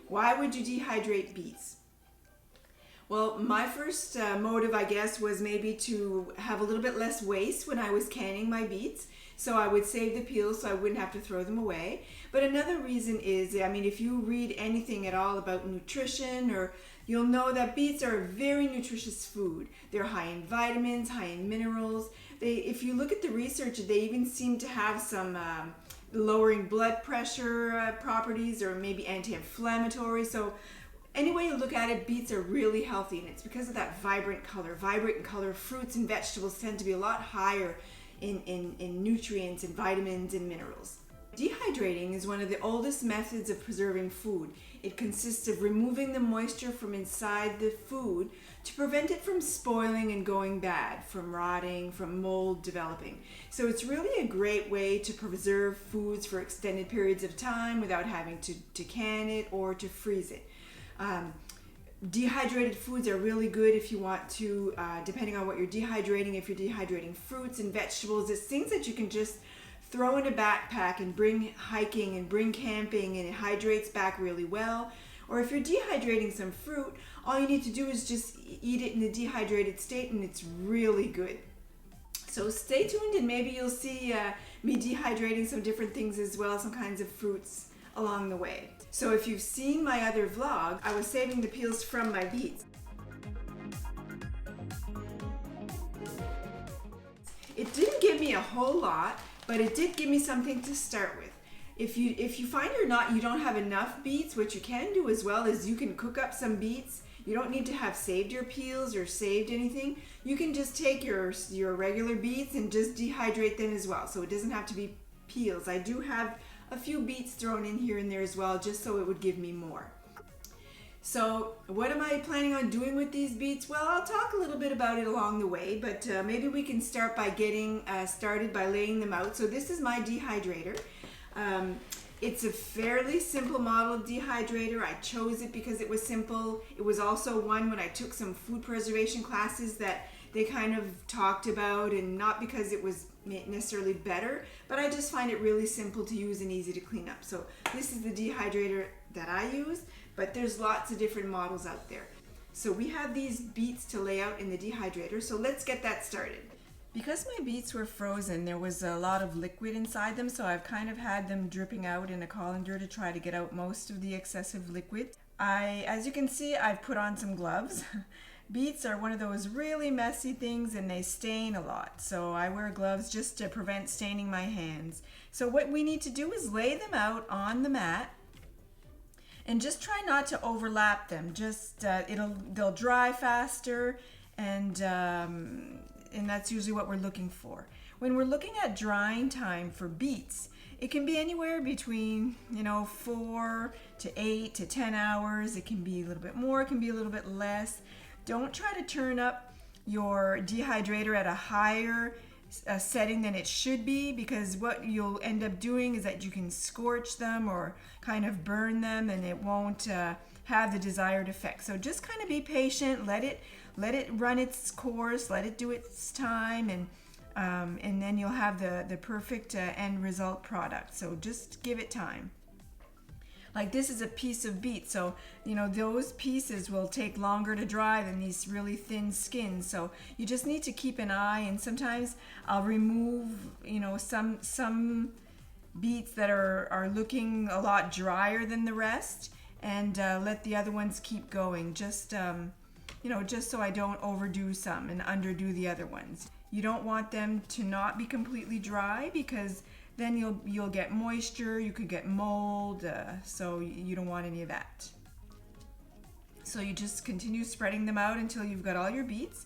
Why would you dehydrate beets? Well, my first motive, I guess, was maybe to have a little bit less waste when I was canning my beets. So I would save the peels so I wouldn't have to throw them away. But another reason is, I mean, if you read anything at all about nutrition, or you'll know that beets are a very nutritious food. They're high in vitamins, high in minerals. If you look at the research, they even seem to have some lowering blood pressure properties, or maybe anti-inflammatory. So any way you look at it, beets are really healthy, and it's because of that vibrant color. Vibrant in color, fruits and vegetables tend to be a lot higher in nutrients and vitamins and minerals. Dehydrating is one of the oldest methods of preserving food. It consists of removing the moisture from inside the food to prevent it from spoiling and going bad, from rotting, from mold developing. So it's really a great way to preserve foods for extended periods of time without having to can it or to freeze it. Dehydrated foods are really good if you want to, depending on what you're dehydrating. If you're dehydrating fruits and vegetables, it's things that you can just throw in a backpack and bring hiking and bring camping, and it hydrates back really well. Or if you're dehydrating some fruit, all you need to do is just eat it in the dehydrated state, and it's really good. So stay tuned, and maybe you'll see me dehydrating some different things as well, some kinds of fruits along the way. So if you've seen my other vlog, I was saving the peels from my beets. It didn't give me a whole lot, but it did give me something to start with. If you find you don't have enough beets, what you can do as well is you can cook up some beets. You don't need to have saved your peels or saved anything. You can just take your regular beets and just dehydrate them as well. So it doesn't have to be peels. I do have a few beets thrown in here and there as well, just so it would give me more. So what am I planning on doing with these beets? Well, I'll talk a little bit about it along the way, but maybe we can start by getting started by laying them out. So this is my dehydrator. It's a fairly simple model of dehydrator. I chose it because it was simple. It was also one when I took some food preservation classes that they kind of talked about, and not because it was necessarily better, but I just find it really simple to use and easy to clean up. So this is the dehydrator that I use, but there's lots of different models out there. So we have these beets to lay out in the dehydrator, so let's get that started. Because my beets were frozen, there was a lot of liquid inside them, so I've kind of had them dripping out in a colander to try to get out most of the excessive liquid. As you can see, I've put on some gloves. Beets are one of those really messy things, and they stain a lot, so I wear gloves just to prevent staining my hands. So what we need to do is lay them out on the mat and just try not to overlap them. Just they'll dry faster, and that's usually what we're looking for. When we're looking at drying time for beets, it can be anywhere between 4 to 8 to 10 hours. It can be a little bit more, it can be a little bit less. Don't try to turn up your dehydrator at a higher setting than it should be, because what you'll end up doing is that you can scorch them or kind of burn them, and it won't have the desired effect. So just kind of be patient, let it run its course, let it do its time, and then you'll have the perfect end result product. So just give it time. Like this is a piece of beet, so those pieces will take longer to dry than these really thin skins. So you just need to keep an eye, and sometimes I'll remove some beets that are looking a lot drier than the rest, and let the other ones keep going, just just so I don't overdo some and underdo the other ones. You don't want them to not be completely dry, because then you'll get moisture, you could get mold, so you don't want any of that. So you just continue spreading them out until you've got all your beets,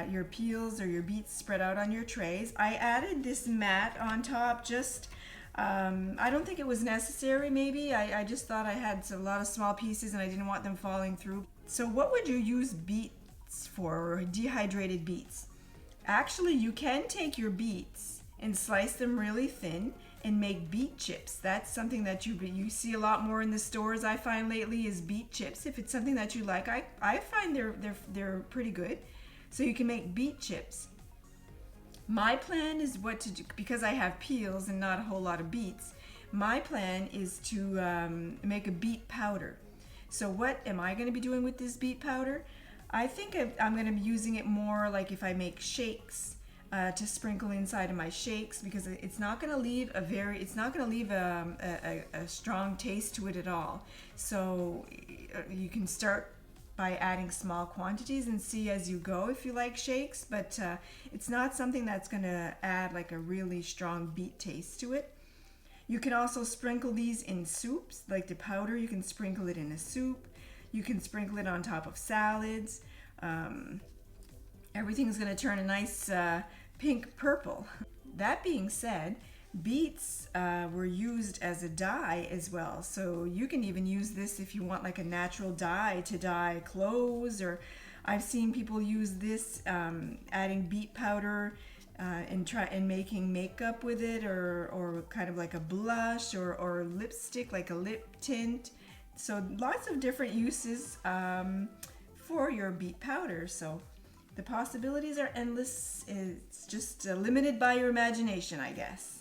your peels or your beets spread out on your trays. I added this mat on top, just I don't think it was necessary. Maybe I just thought I had a lot of small pieces and I didn't want them falling through. So what would you use beets for, or dehydrated beets? Actually, you can take your beets and slice them really thin and make beet chips. That's something that you see a lot more in the stores, I find lately, is beet chips. If it's something that you like, I find they're pretty good. So you can make beet chips. My plan is what to do, because I have peels and not a whole lot of beets. My plan is to make a beet powder. So what am I going to be doing with this beet powder? I think I'm going to be using it more like if I make shakes, to sprinkle inside of my shakes, because it's not going to leave a strong taste to it at all. So you can start by adding small quantities and see as you go if you like shakes, but it's not something that's going to add like a really strong beet taste to it. You can also sprinkle these in soups, like the powder. You can sprinkle it in a soup. You can sprinkle it on top of salads. Everything's going to turn a nice pink purple. That being said, beets were used as a dye as well, so you can even use this if you want like a natural dye to dye clothes, or I've seen people use this adding beet powder and making makeup with it, or kind of like a blush or lipstick, like a lip tint. So lots of different uses for your beet powder. So the possibilities are endless. It's just limited by your imagination, I guess.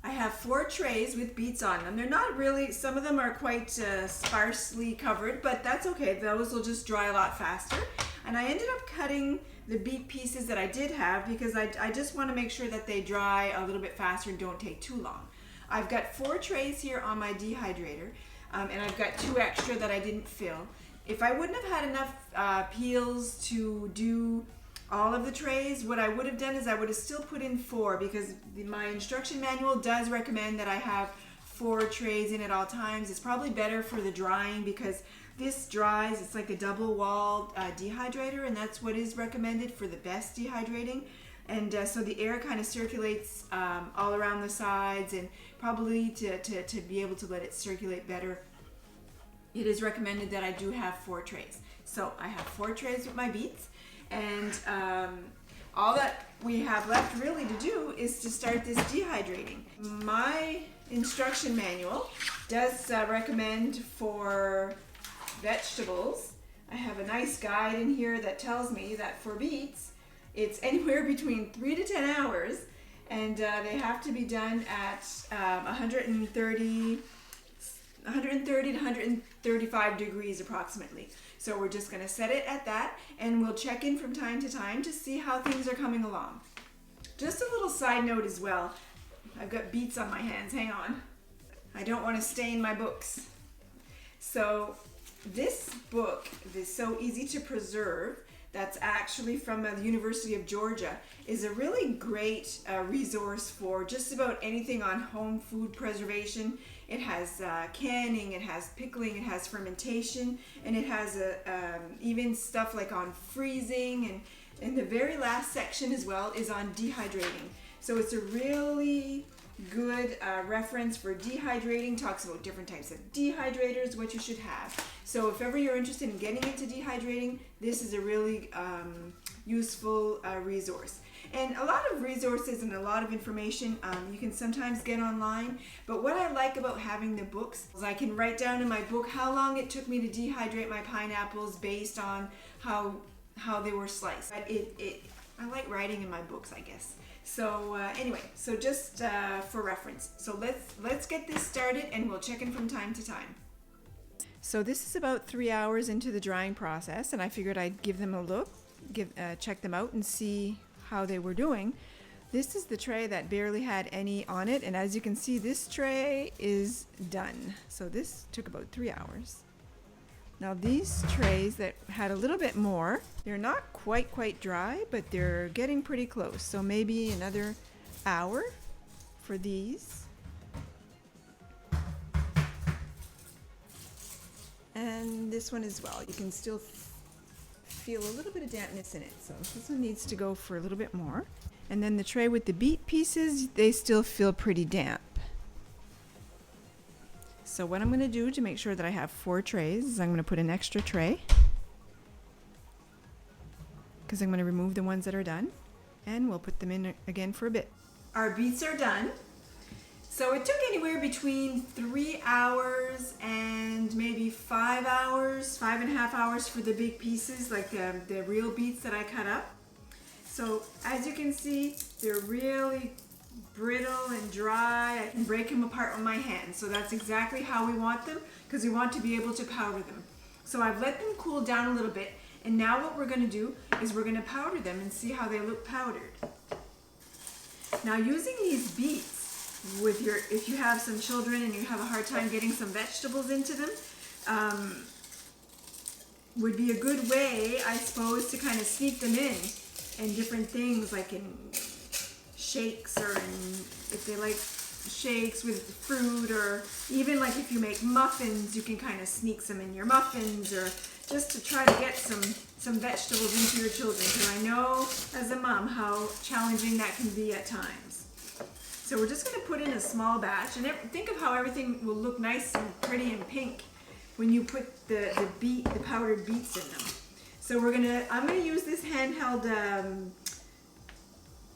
I have 4 trays with beets on them. They're not really, some of them are quite sparsely covered, but that's okay. Those will just dry a lot faster. And I ended up cutting the beet pieces that I did have because I just want to make sure that they dry a little bit faster and don't take too long. I've got 4 trays here on my dehydrator, and I've got 2 extra that I didn't fill. If I wouldn't have had enough peels to do all of the trays, what I would have done is I would have still put in 4, because my instruction manual does recommend that I have 4 trays in at all times. It's probably better for the drying because this dries, it's like a double walled dehydrator, and that's what is recommended for the best dehydrating. And so the air kind of circulates all around the sides, and probably to be able to let it circulate better, it is recommended that I do have 4 trays. So I have 4 trays with my beets. And all that we have left really to do is to start this dehydrating. My instruction manual does recommend for vegetables. I have a nice guide in here that tells me that for beets, it's anywhere between 3 to 10 hours, and they have to be done at 130 to 135 degrees approximately. So we're just going to set it at that, and we'll check in from time to time to see how things are coming along. Just a little side note as well. I've got beets on my hands. Hang on. I don't want to stain my books. So this book is so easy to preserve. That's actually from the University of Georgia, is a really great resource for just about anything on home food preservation. It has canning, it has pickling, it has fermentation, and it has even stuff like on freezing, and the very last section as well is on dehydrating. So it's a really good reference for dehydrating. Talks about different types of dehydrators, what you should have. So if ever you're interested in getting into dehydrating, this is a really useful resource. And a lot of resources and a lot of information you can sometimes get online, but what I like about having the books is I can write down in my book how long it took me to dehydrate my pineapples based on how they were sliced. But I like writing in my books, I guess. So anyway, so just for reference. So let's get this started, and we'll check in from time to time. So this is about 3 hours into the drying process, and I figured I'd give them a look, check them out and see how they were doing. This is the tray that barely had any on it, and as you can see, this tray is done. So this took about 3 hours. Now these trays that had a little bit more, they're not quite dry, but they're getting pretty close. So maybe another hour for these. And this one as well. You can still feel a little bit of dampness in it. So this one needs to go for a little bit more. And then the tray with the beet pieces, they still feel pretty damp. So what I'm going to do to make sure that I have 4 trays is I'm going to put an extra tray, because I'm going to remove the ones that are done, and we'll put them in again for a bit. Our beets are done. So it took anywhere between 3 hours and maybe 5 hours, 5.5 hours for the big pieces, like the real beets that I cut up. So as you can see, they're really brittle and dry. I can break them apart with my hands. So that's exactly how we want them, because we want to be able to powder them. So I've let them cool down a little bit, and now what we're going to do is we're going to powder them and see how they look powdered. Now, using these beets with if you have some children and you have a hard time getting some vegetables into them, would be a good way, I suppose, to kind of sneak them in different things, like in shakes, or if they like shakes with fruit, or even like if you make muffins, you can kind of sneak some in your muffins, or just to try to get some vegetables into your children, because I know as a mom how challenging that can be at times. So we're just going to put in a small batch, and think of how everything will look nice and pretty and pink when you put the powdered beets in them. So I'm gonna use this handheld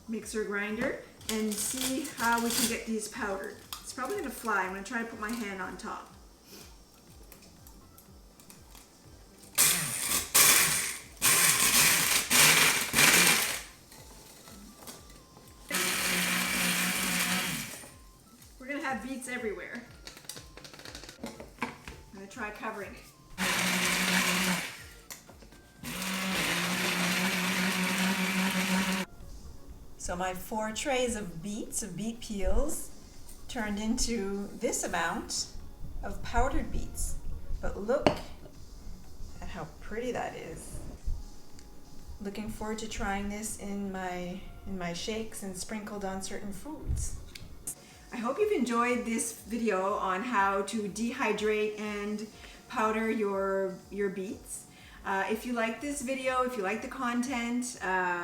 mixer grinder and see how we can get these powdered. It's probably gonna fly. I'm gonna try to put my hand on top. We're gonna have beets everywhere. I'm gonna try covering it. So my 4 trays of beet peels, turned into this amount of powdered beets. But look at how pretty that is. Looking forward to trying this in my shakes and sprinkled on certain foods. I hope you've enjoyed this video on how to dehydrate and powder your beets. If you like this video, if you like the content,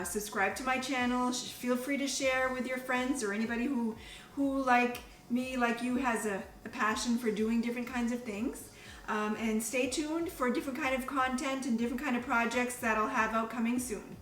subscribe to my channel. Feel free to share with your friends or anybody who like me, like you, has a passion for doing different kinds of things. And stay tuned for different kind of content and different kind of projects that I'll have out coming soon.